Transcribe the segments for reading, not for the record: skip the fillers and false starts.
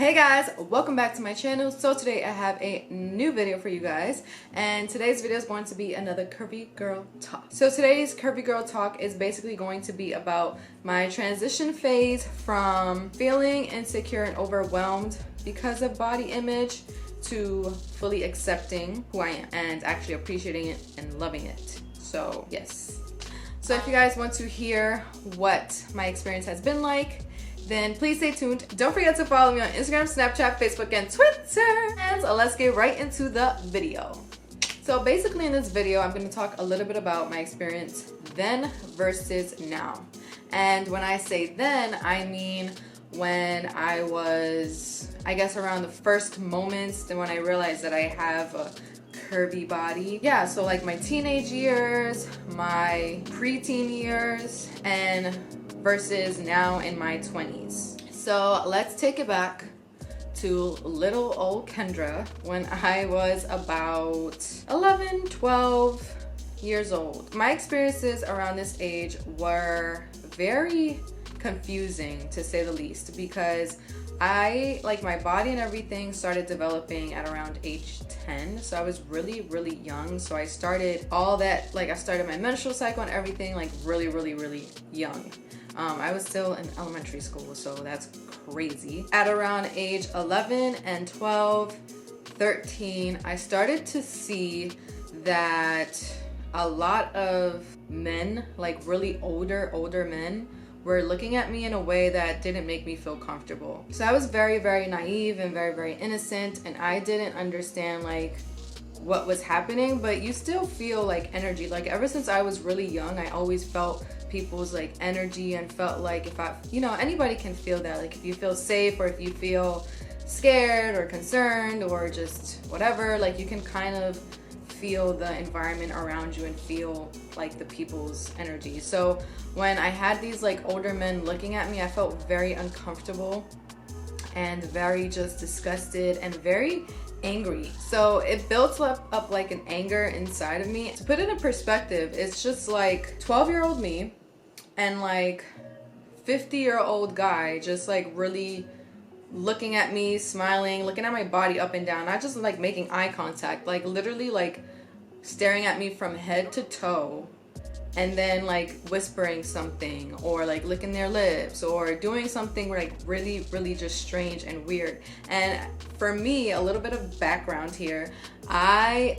Hey guys, welcome back to my channel. So today I have a new video for you guys, and today's video is going to be another curvy girl talk. So today's curvy girl talk is basically going to be about my transition phase from feeling insecure and overwhelmed because of body image to fully accepting who I am and actually appreciating it and loving it. So yes. So if you guys want to hear what my experience has been like, then please stay tuned. Don't forget to follow me on Instagram, Snapchat, Facebook, and Twitter. And let's get right into the video. So basically in this video, I'm going to talk a little bit about my experience then versus now. And when I say then, I mean when I was, I guess, around the first moments and when I realized that I have a curvy body. Yeah, so like my teenage years, my preteen years, and versus now in my 20s. So let's take it back to little old Kendra when I was about 11, 12 years old. My experiences around this age were very confusing, to say the least, because my body and everything started developing at around age 10. So I was really young. So I started all that, I started my menstrual cycle and everything really young. I was still in elementary school, so that's crazy. At around age 11 and 12, 13, I started to see that a lot of men, like really older men, were looking at me in a way that didn't make me feel comfortable. So I was very naive and very innocent, and I didn't understand what was happening, but you still feel like energy. Ever since I was really young, I always felt people's energy and felt like if anybody can feel that. If you feel safe or if you feel scared or concerned or just whatever, you can kind of feel the environment around you and feel the people's energy. So when I had these older men looking at me, I felt very uncomfortable and very just disgusted and very angry. So it built up an anger inside of me. To put it in perspective, it's just 12-year-old me and 50-year-old guy just really looking at me, smiling, looking at my body up and down, not just making eye contact, literally staring at me from head to toe, and then whispering something or licking their lips or doing something really just strange and weird. And for me, a little bit of background here, I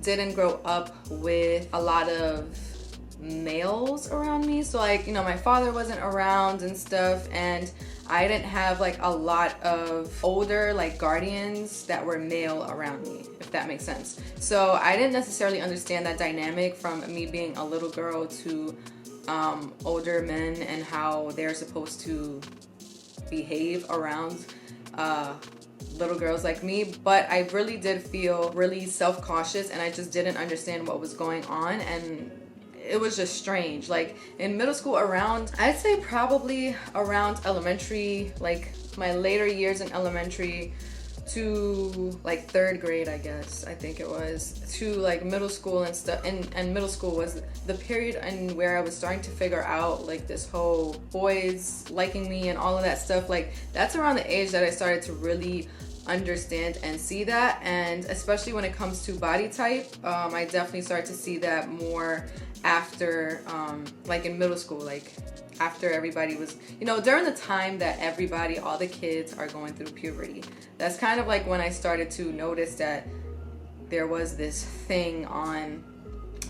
didn't grow up with a lot of males around me. So my father wasn't around and stuff, and I didn't have a lot of older guardians that were male around me, if that makes sense. So I didn't necessarily understand that dynamic from me being a little girl to older men and how they're supposed to behave around little girls like me. But I really did feel really self-cautious, and I just didn't understand what was going on, and it was just strange. In middle school, I'd say probably around elementary, my later years in elementary to third grade, I guess, I think it was, to middle school and stuff. And middle school was the period in where I was starting to figure out this whole boys liking me and all of that stuff. That's around the age that I started to really understand and see that. And especially when it comes to body type, I definitely started to see that more after in middle school, after everybody was, during the time that all the kids are going through puberty. That's kind of when I started to notice that there was this thing on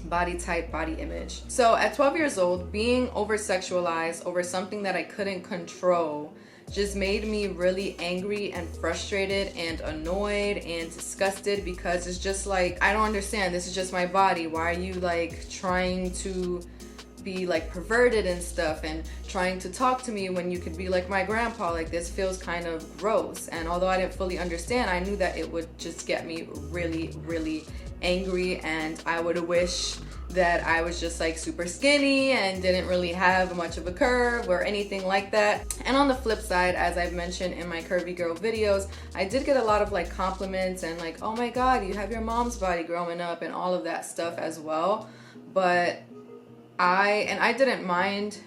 body type, body image. So at 12 years old, being over-sexualized over something that I couldn't control just made me really angry and frustrated and annoyed and disgusted, because it's just I don't understand. This is just my body. Why are you trying to be perverted and stuff and trying to talk to me when you could be like my grandpa? This feels kind of gross. And although I didn't fully understand, I knew that it would just get me really angry, and I would wish that I was just super skinny and didn't really have much of a curve or anything like that. And on the flip side, as I've mentioned in my curvy girl videos, I did get a lot of compliments and oh my god, you have your mom's body growing up and all of that stuff as well. But I didn't mind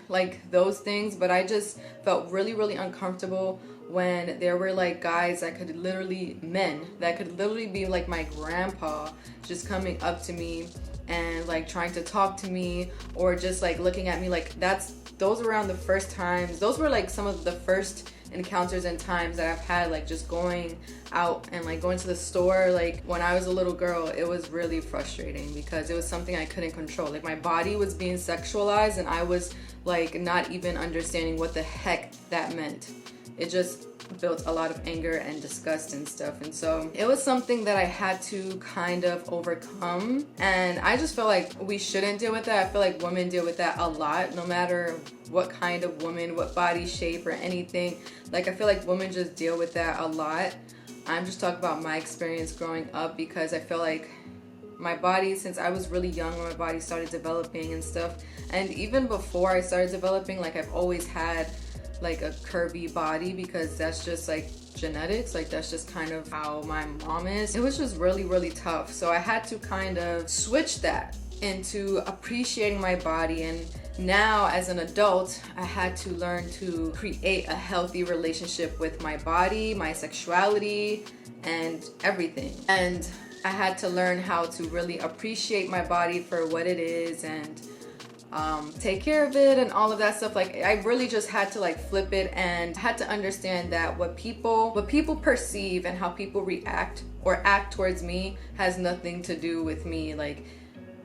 those things, but I just felt really uncomfortable when there were like guys that could literally, men that could literally be like my grandpa, just coming up to me and like trying to talk to me, or just like looking at me. Like those were around the first times, those were like some of the first encounters and times that I've had, like just going out and like going to the store. Like when I was a little girl, it was really frustrating because it was something I couldn't control. Like my body was being sexualized and I was like not even understanding what the heck that meant. It just built a lot of anger and disgust and stuff. And so it was something that I had to kind of overcome. And I just feel like we shouldn't deal with that. I feel like women deal with that a lot, no matter what kind of woman, what body shape or anything. Like I feel like women just deal with that a lot. I'm just talking about my experience growing up, because I feel like my body, since I was really young when my body started developing and stuff, and even before I started developing, like I've always had like a curvy body, because that's just like genetics. Like that's just kind of how my mom is. It was just really, really tough. So I had to kind of switch that into appreciating my body. And now as an adult, I had to learn to create a healthy relationship with my body, my sexuality, and everything. And I had to learn how to really appreciate my body for what it is, and take care of it and all of that stuff. Like I really just had to like flip it, and had to understand that what people perceive and how people react or act towards me has nothing to do with me. Like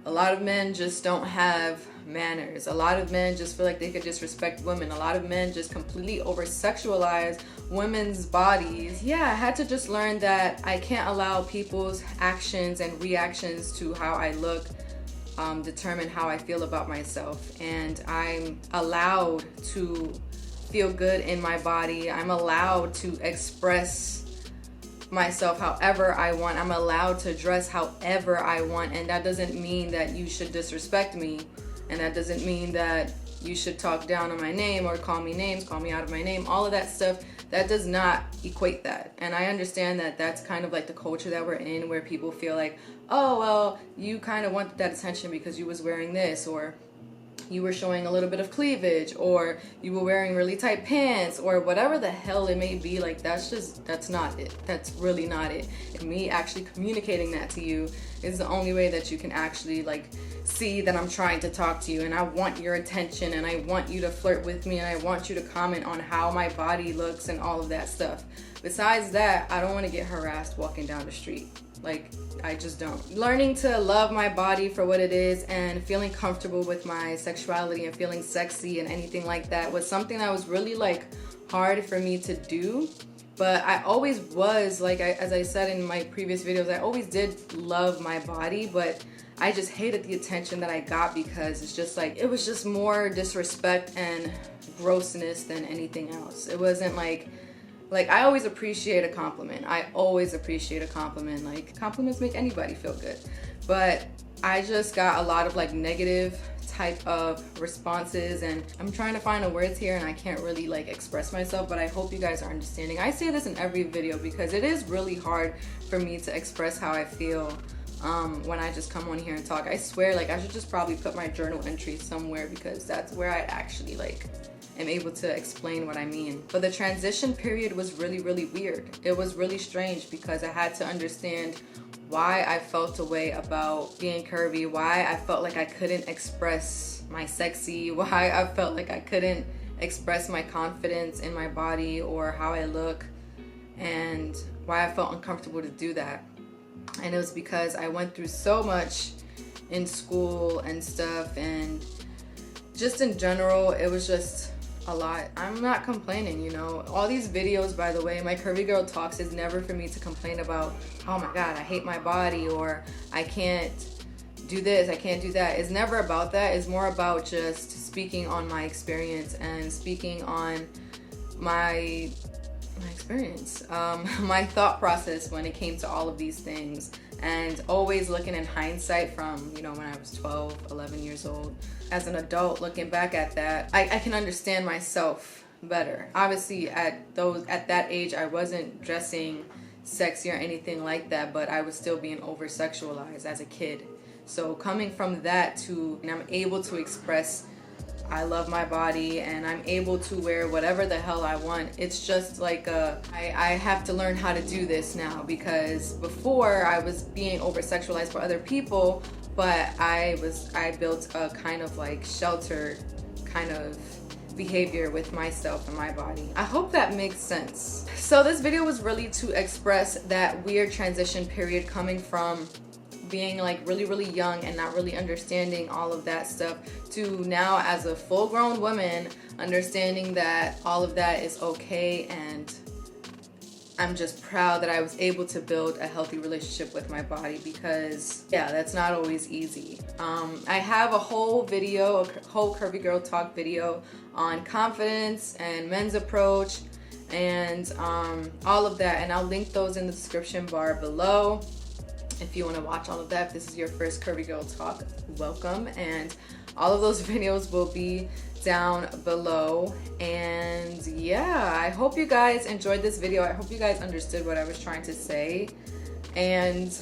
a lot of men just don't have manners. A lot of men just feel like they could disrespect women. A lot of men just completely over sexualize women's bodies. Yeah, I had to just learn that I can't allow people's actions and reactions to how I look determine how I feel about myself. And I'm allowed to feel good in my body. I'm allowed to express myself however I want. I'm allowed to dress however I want. And that doesn't mean that you should disrespect me. And that doesn't mean that you should talk down on my name or call me names, call me out of my name. All of that stuff, that does not equate that. And I understand that that's kind of like the culture that we're in, where people feel like, oh, well, you kind of wanted that attention because you was wearing this, or you were showing a little bit of cleavage, or you were wearing really tight pants, or whatever the hell it may be. Like that's not it. That's really not it. And me actually communicating that to you is the only way that you can actually like see that I'm trying to talk to you, and I want your attention, and I want you to flirt with me, and I want you to comment on how my body looks and all of that stuff. Besides that, I don't want to get harassed walking down the street. Like, I just don't. Learning to love my body for what it is, and feeling comfortable with my sexuality and feeling sexy and anything like that was something that was really like hard for me to do. But I always was, like as I said in my previous videos, I always did love my body, but I just hated the attention that I got, because it's just like, it was just more disrespect and grossness than anything else. It wasn't like I always appreciate a compliment. I always appreciate a compliment. Like, compliments make anybody feel good. But I just got a lot of like negative type of responses, and I'm trying to find the words here and I can't really like express myself, but I hope you guys are understanding. I say this in every video because it is really hard for me to express how I feel when I just come on here and talk. I swear, like, I should just probably put my journal entry somewhere, because that's where I actually like am able to explain what I mean. But the transition period was really, really weird. It was really strange, because I had to understand why I felt a way about being curvy, why I felt like I couldn't express my sexy, why I felt like I couldn't express my confidence in my body or how I look, and why I felt uncomfortable to do that. And it was because I went through so much in school and stuff, and just in general, it was just a lot. I'm not complaining, you know. All these videos, by the way, my Curvy Girl Talks is never for me to complain about, oh my God, I hate my body, or I can't do this, I can't do that. It's never about that. It's more about just speaking on my experience and speaking on my experience, my thought process when it came to all of these things, and always looking in hindsight from, you know, when I was 12, 11 years old. As an adult, looking back at that, I can understand myself better. Obviously, at that age, I wasn't dressing sexy or anything like that, but I was still being over-sexualized as a kid. So coming from that to, and I'm able to express I love my body and I'm able to wear whatever the hell I want. It's just like I have to learn how to do this now, because before I was being over sexualized for other people, but I built a kind of like sheltered kind of behavior with myself and my body. I hope that makes sense. So this video was really to express that weird transition period coming from being like really young and not really understanding all of that stuff to now as a full-grown woman understanding that all of that is okay, and I'm just proud that I was able to build a healthy relationship with my body, because yeah, that's not always easy. I have a whole video, a whole Curvy Girl Talk video on confidence and men's approach and all of that, and I'll link those in the description bar below if you want to watch all of that. If this is your first Curvy Girl Talk, welcome, and all of those videos will be down below. And yeah, I hope you guys enjoyed this video. I hope you guys understood what I was trying to say, and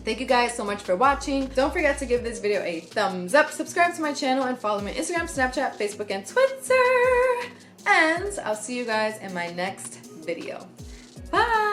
thank you guys so much for watching. Don't forget to give this video a thumbs up, subscribe to my channel, and follow me on Instagram, Snapchat, Facebook, and Twitter. And I'll see you guys in my next video. Bye!